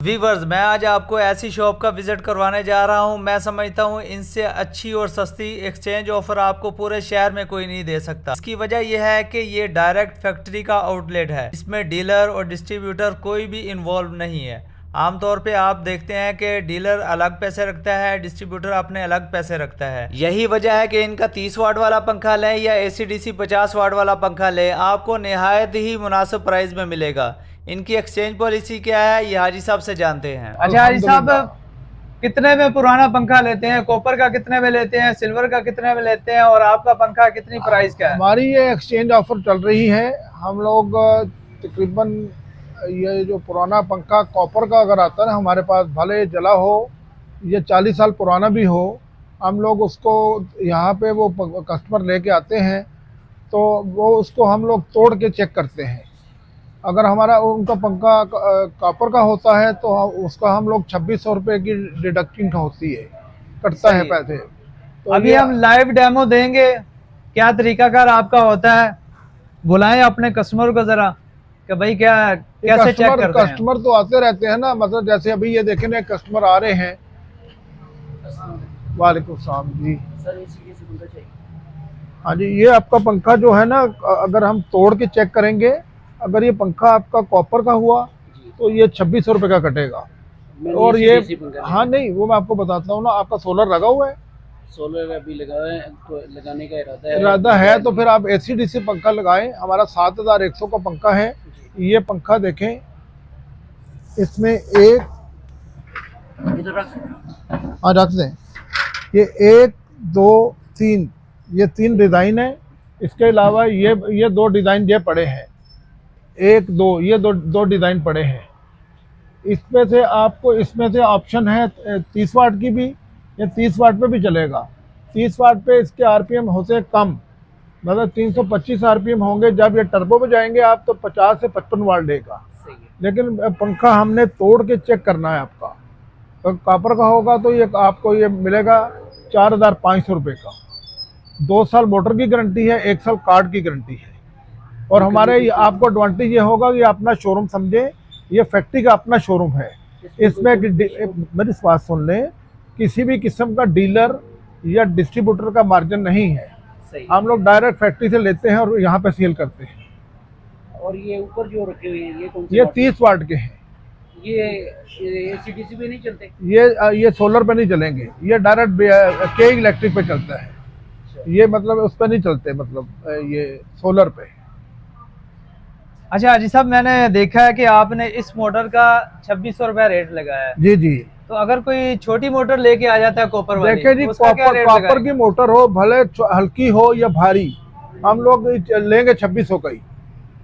Viewers, मैं आज आपको ऐसी शॉप का विजिट करवाने जा रहा हूं। मैं समझता हूं इनसे अच्छी और सस्ती एक्सचेंज ऑफर आपको पूरे शहर में कोई नहीं दे सकता। इसकी वजह यह है कि ये डायरेक्ट फैक्ट्री का आउटलेट है। इसमें डीलर और डिस्ट्रीब्यूटर कोई भी इन्वॉल्व नहीं है। आमतौर पे आप देखते हैं कि डीलर अलग पैसे रखता है, डिस्ट्रीब्यूटर अपने अलग पैसे रखता है। यही वजह है कि इनका 30 वाट वाला पंखा लें या ACDC 50 वाट वाला पंखा लें, आपको निहायत ही मुनासिब प्राइस में मिलेगा। इनकी एक्सचेंज पॉलिसी क्या है, ये हाजी साहब से जानते हैं। अच्छा हाजी साहब, कितने में पुराना पंखा लेते हैं? कॉपर का कितने में लेते हैं? सिल्वर का कितने में लेते हैं? और आपका पंखा कितनी प्राइस का है? हमारी ये एक्सचेंज ऑफर चल रही है। हम लोग तकरीबन ये जो पुराना पंखा कॉपर का अगर आता है ना हमारे पास, भले जला हो, ये 40 साल पुराना भी हो, हम लोग उसको यहाँ पे वो कस्टमर लेके आते हैं तो वो उसको हम लोग तोड़ के चेक करते हैं। अगर हमारा उनका पंखा कॉपर का होता है तो उसका हम लोग 2600 रुपये की डिडक्टिंग होती है, कटता है पैसे। तो अभी हम लाइव डेमो देंगे, क्या तरीकाकार आपका होता है। बुलाएं अपने कस्टमर को जरा कि भाई क्या कैसे चेक करते हैं। कस्टमर तो आते रहते हैं ना, मतलब जैसे अभी ये देखें ना, कस्टमर आ रहे हैं। वालेकुम सलाम जी। हाँ जी, ये आपका पंखा जो है ना, अगर हम तोड़ के चेक करेंगे, अगर ये पंखा आपका कॉपर का हुआ तो ये 2600 रुपये का कटेगा। और ये हाँ नहीं, वो मैं आपको बताता हूँ ना। आपका सोलर लगा हुआ है? सोलर अभी लगा है, तो लगाने का इरादा है तो फिर आप ACDC पंखा लगाएं। हमारा 7100 का पंखा है। ये पंखा देखें, इसमें एक हाँ रख दें, ये 1 2 3 ये 3 डिज़ाइन है। इसके अलावा ये 2 डिज़ाइन ये पड़े हैं, 1 2 ये दो डिज़ाइन पड़े हैं। इसमें से आपको इसमें से ऑप्शन है 30 वाट की भी, या 30 वाट पे भी चलेगा। 30 वाट पे इसके RPM होते कम, मतलब 325 RPM होंगे। जब ये टर्बो पे जाएंगे आप तो 50 से 55 वाट देगा। लेकिन पंखा हमने तोड़ के चेक करना है आपका। तो कॉपर का होगा तो ये आपको ये मिलेगा 4500 रुपये का। 2 साल मोटर की गारंटी है, 1 साल कार्ड की गारंटी है। और हमारे आपको एडवांटेज ये होगा कि अपना शोरूम समझे, ये फैक्ट्री का अपना शोरूम है। इसमें मेरी बात सुन लें, किसी भी किस्म का डीलर या डिस्ट्रीब्यूटर का मार्जिन नहीं है। हम लोग डायरेक्ट फैक्ट्री से लेते हैं और यहाँ पे सेल करते हैं। और ये ऊपर जो रखे हुए हैं, ये कौन से? ये 30 वाट के हैं। ये ACDC पे नहीं चलते? ये सोलर पे नहीं चलेंगे, ये डायरेक्ट के इलेक्ट्रिक पे चलता है। ये मतलब उस पर नहीं चलते, मतलब ये सोलर पे। अच्छा हाजी साहब, मैंने देखा है कि आपने इस मोटर का 2600 रुपया रेट लगाया है। जी जी। तो अगर कोई छोटी मोटर लेके आ जाता है कॉपर वाली, देखिए जी, कॉपर की मोटर हो, भले हल्की हो या भारी, हम लोग लेंगे 2600 का ही।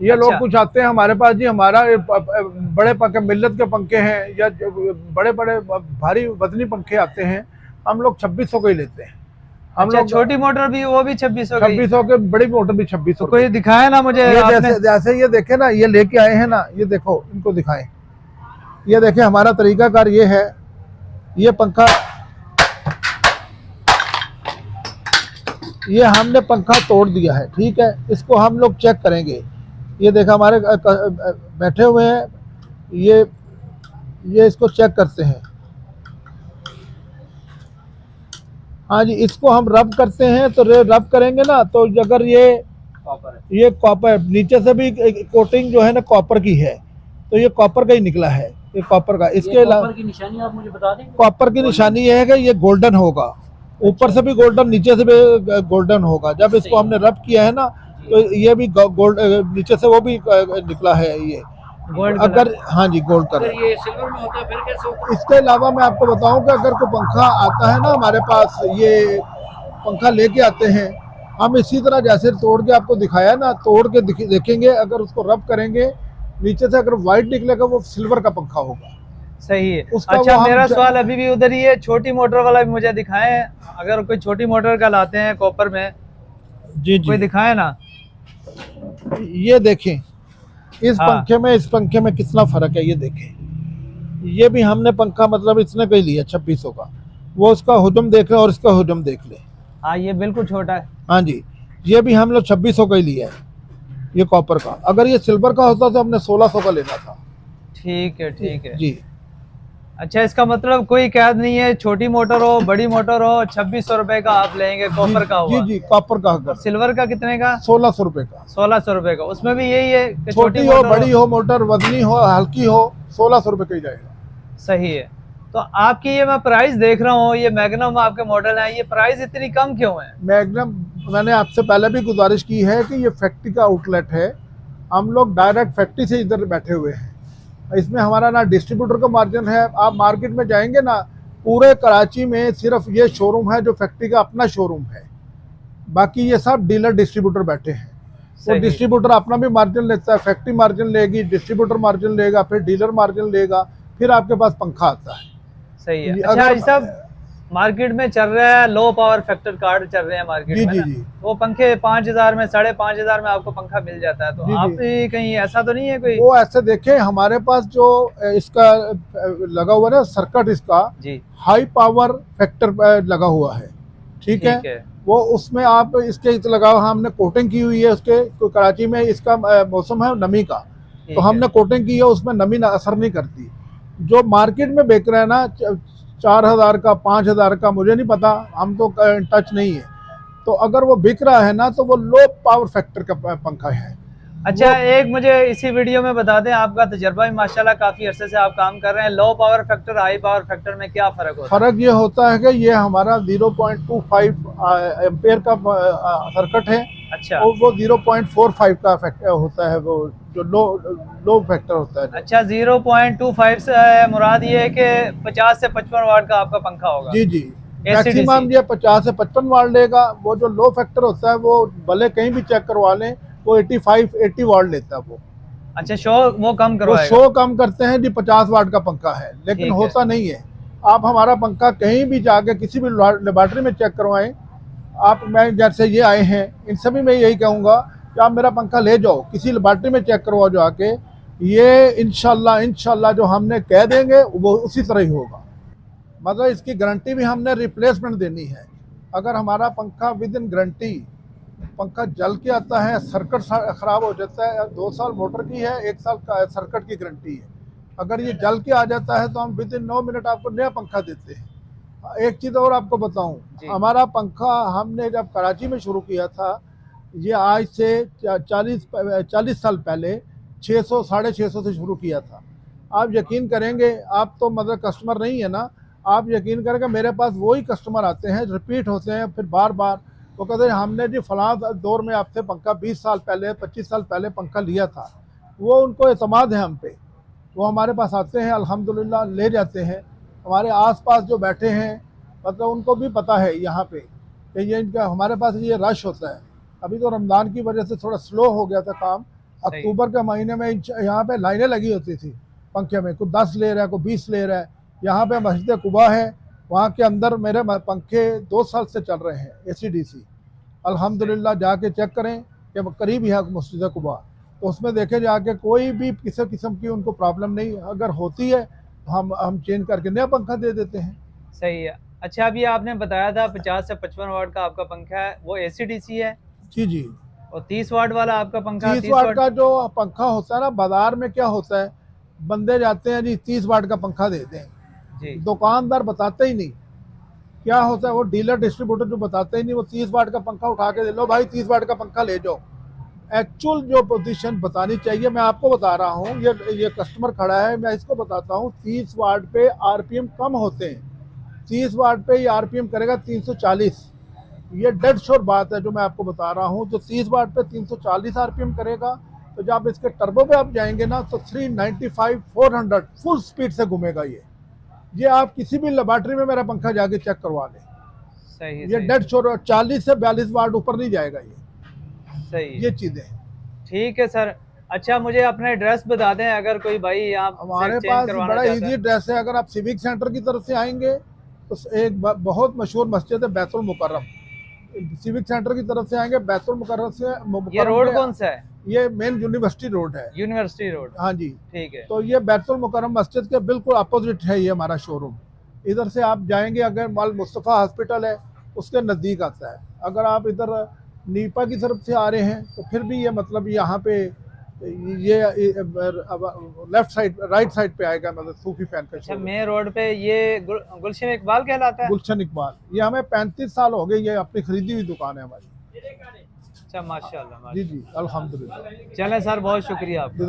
ये अच्छा। लोग कुछ आते हैं हमारे पास, जी हमारा बड़े पंखे, मिल्लत के पंखे हैं या बड़े बड़े भारी वजनी पंखे आते हैं, हम लोग 2600 का ही लेते हैं। हम लोग छोटी मोटर भी, वो भी 2600 के, बड़ी मोटर भी 2600। तो कोई दिखाया ना मुझे। जैसे ये देखे ना, ये लेके आए हैं ना, ये देखो, इनको दिखाएं। ये देखे, हमारा तरीकाकार ये है। ये पंखा, ये हमने पंखा तोड़ दिया है, ठीक है। इसको हम लोग चेक करेंगे। ये देखा, हमारे बैठे हुए हैं, ये इसको चेक करते हैं। हाँ जी, इसको हम रब करते हैं। तो रब करेंगे ना, तो अगर ये कॉपर नीचे से भी कोटिंग जो है ना कॉपर की है, तो ये कॉपर का ही निकला है, ये कॉपर का। इसके अलावा की निशानी आप मुझे बता दें। कॉपर की निशानी ये है कि ये गोल्डन होगा, ऊपर से भी गोल्डन, नीचे से भी गोल्डन होगा। जब इसको हमने रब किया है ना, तो ये भी गोल्ड, नीचे से वो भी निकला है ये गोल्ड। अगर हाँ जी, गोल्ड कलर। ये सिल्वर में होता है, फिर कैसे होता है? इसके अलावा मैं आपको बताऊं कि अगर कोई पंखा आता है ना हमारे पास, ये पंखा लेके आते हैं हम, इसी तरह जैसे तोड़ के आपको दिखाया ना, तोड़ के देखेंगे। अगर उसको रब करेंगे, नीचे से अगर व्हाइट निकलेगा, वो सिल्वर का पंखा होगा। सही है। अच्छा, मेरा सवाल अभी भी उधर ही है, छोटी मोटर वाला भी मुझे दिखाएं। अगर कोई छोटी मोटर का लाते हैं कॉपर में, जी कोई दिखाए ना। ये देखें, इस पंखे में इस पंखे में कितना फर्क है, ये देखें। ये भी हमने पंखा मतलब इसने कहीं लिया 2600 का। वो उसका हुजम देख लें और इसका हुजम देख लें। हाँ, ये बिल्कुल छोटा है। हाँ जी, ये भी हम लोग 2600 का ही लिया है, ये कॉपर का। अगर ये सिल्वर का होता तो हमने 1600 का लेना था। ठीक है, ठीक है जी। अच्छा, इसका मतलब कोई कैद नहीं है, छोटी मोटर हो बड़ी मोटर हो 2600 रुपए का आप लेंगे कॉपर का जी हुआ। जी, कॉपर का और अगर सिल्वर का कितने का? 1600 रुपए का। 1600 रुपए का। उसमें भी यही है कि छोटी हो बड़ी हो मोटर, वजनी हो हल्की हो, 1600 रुपए का ही जाएगा। सही है। तो आपकी ये मैं प्राइस देख रहा हूँ, ये मैग्नम आपके मॉडल है, ये प्राइस इतनी कम क्यों है? मैग्नम, मैंने आपसे पहले भी गुजारिश की है कि ये फैक्ट्री का आउटलेट है, हम लोग डायरेक्ट फैक्ट्री से इधर बैठे हुए हैं, इसमें हमारा ना डिस्ट्रीब्यूटर का मार्जिन है। आप मार्केट में जाएंगे ना, पूरे कराची में सिर्फ ये शोरूम है जो फैक्ट्री का अपना शोरूम है, बाकी ये सब डीलर डिस्ट्रीब्यूटर बैठे हैं। वो सही। डिस्ट्रीब्यूटर अपना भी मार्जिन लेता है, फैक्ट्री मार्जिन लेगी, डिस्ट्रीब्यूटर मार्जिन लेगा, फिर डीलर मार्जिन लेगा, फिर आपके पास पंखा आता है। सही है। ये अच्छा, अगर- ये सब मार्केट में चल रहा है, लो पावर फैक्टर कार्ड चल रहे हैं मार्केट जी में जी ना? जी वो पंखे 5000 में 5500 में आपको पंखा मिल जाता है। तो जी, जी। आप भी कहीं ऐसा तो नहीं है कोई? वो ऐसे देखें, हमारे पास जो इसका लगा हुआ है ना सर्किट, इसका जी हाई पावर फैक्टर लगा हुआ है, ठीक है। वो उसमें आप इसके लगाओ, हमने कोटिंग की हुई है उसके, तो कराची में इसका मौसम है नमी का, तो हमने कोटिंग की है, उसमें नमी असर नहीं करती। जो मार्केट में बेच रहे हैं ना 4000 का 5000 का, मुझे नहीं पता, हम तो टच नहीं है, तो अगर वो बिक रहा है ना तो वो लो पावर फैक्टर का पंखा है। अच्छा, एक मुझे इसी वीडियो में बता दें, आपका तजर्बा भी माशाल्लाह काफी अरसे से आप काम कर रहे हैं, low power factor high power factor में क्या फर्क होता है? फर्क ये होता है कि ये हमारा 0.25 एम्पेयर का सर्किट है, अच्छा और वो 0.45 का फैक्टर होता है, वो जो लो फैक्टर होता है। अच्छा, 0.25 से मुराद ये है कि 50 से 55 वाट का आपका पंखा होगा। जी जी, ACDC। मैक्सिमम ये 50 से 55 वाट लेगा। वो जो लो फैक्टर होता है वो भले कहीं भी चेक करवा लें, वो 80 वाट लेता है वो। अच्छा, शो वो कम वो करवाएगा। शो कम करते हैं जी, 50 वाट का पंखा है, लेकिन होता नहीं है। आप हमारा पंखा कहीं भी जाके किसी भी लेबॉर्ट्री में चेक करवाएं, आप, मैं जैसे ये आए हैं, इन सभी में यही कहूँगा कि आप मेरा पंखा ले जाओ, किसी लेबॉर्ट्री में चेक करवाओ जाके, ये इंशाल्लाह जो हमने कह देंगे वो उसी तरह ही होगा। मतलब इसकी गारंटी भी हमने रिप्लेसमेंट देनी है। अगर हमारा पंखा विद इन गारंटी, पंखा जल के आता है, सर्किट ख़राब हो जाता है, 2 साल मोटर की है, 1 साल का सर्किट की गारंटी है। अगर ये जल के आ जाता है तो हम विद इन 9 मिनट आपको नया पंखा देते हैं। एक चीज़ और आपको बताऊं, हमारा पंखा हमने जब कराची में शुरू किया था, ये आज से 40 साल पहले 600 650 से शुरू किया था। आप यकीन करेंगे, आप तो मतलब कस्टमर नहीं है ना, आप यकीन करेंगे मेरे पास वही कस्टमर आते हैं, रिपीट होते हैं, फिर बार बार वो कहते हैं हमने जी फलां दौर में आपसे पंखा 20 साल पहले 25 साल पहले पंखा लिया था। वो उनको एतमाद है हम पे, वो हमारे पास आते हैं, अल्हम्दुलिल्लाह ले जाते हैं। हमारे आसपास जो बैठे हैं, मतलब उनको भी पता है यहाँ पे कि ये इनका, हमारे पास ये रश होता है। अभी तो रमज़ान की वजह से थोड़ा स्लो हो गया था काम। अक्टूबर के महीने में यहाँ पे लाइनें लगी होती थी पंखे में, कोई 10 ले रहा है, कोई 20 ले रहा है। यहाँ पे मस्जिद कुबा है, वहाँ के अंदर मेरे पंखे 2 साल से चल रहे हैं, ACDC। अल्हम्दुलिल्लाह जाके चेक करें कि करीब ही है मस्जिद कुबा, तो उसमें देखे जाके कोई भी किसी किस्म की उनको प्रॉब्लम नहीं। अगर होती है तो हम चेंज करके नया पंखा दे देते हैं। सही है। अच्छा, अभी आपने बताया था 50 से 55 वाट का आपका पंखा है, वो ACDC है? जी जी। और 30 वाट वाला आपका पंखा? 30 वाट का जो पंखा होता है ना, बाजार में क्या होता है, बंदे जाते हैं जी 30 वाट का पंखा दे दें जी, दुकानदार बताते ही नहीं क्या होता है, वो डीलर डिस्ट्रीब्यूटर जो बताते ही नहीं, वो 30 वाट का पंखा उठा के दे लो, भाई 30 वाट का पंखा ले जाओ। एक्चुअल जो पोजीशन बतानी चाहिए, मैं आपको बता रहा हूँ, ये कस्टमर खड़ा है, मैं इसको बताता हूँ, 30 वाट पे RPM कम होते हैं। 30 वाट पे ये RPM करेगा 340, ये डेड श्योर बात है जो मैं आपको बता रहा हूँ। जो 30 वाट पे 340 RPM करेगा, तो जब इसके टर्बो पे आप जाएंगे ना तो 395 400 फुल स्पीड से घूमेगा ये आप किसी भी लेबॉर्ट्री में मेरा पंखा जाके चेक करवा लें। सही है, ये डेड श्योर 40 से 42 वाट ऊपर नहीं जाएगा ये। सही ये चीजें। ठीक है सर। अच्छा, मुझे अपना एड्रेस बता दें, अगर कोई भाई यहाँ हमारे पास बड़ा इजी एड्रेस है। अगर आप सिविक सेंटर की तरफ से आएंगे तो एक बहुत मशहूर मस्जिद है बैतुल मुकर्रम, सिविक सेंटर की तरफ से आएंगे, बैतुल मुकर्रम से, ये रोड कौन सा है? ये मेन यूनिवर्सिटी रोड है। यूनिवर्सिटी रोड, हाँ जी, ठीक है। तो ये बैतुल मुकर्रम मस्जिद के बिल्कुल अपोजिट है ये हमारा शोरूम। इधर से आप जाएंगे, अगर माल मुस्तफ़ा हॉस्पिटल है उसके नज़दीक आता है। अगर आप इधर नीपा की तरफ से आ रहे हैं तो फिर भी ये मतलब यहाँ पे ये लेफ्ट साइड राइट साइड पे आएगा, मतलब सूफी फैन का अच्छा, शोरूम। मेन रोड पे ये गुलशन इकबाल कहलाता है। गुलशन इकबाल, ये हमें 35 साल हो गए, ये अपनी खरीदी हुई दुकान है हमारी। अच्छा, माशाल्लाह जी माशाल्लाह। जी, अल्हम्दुलिल्लाह। चलें सर, बहुत शुक्रिया आपका।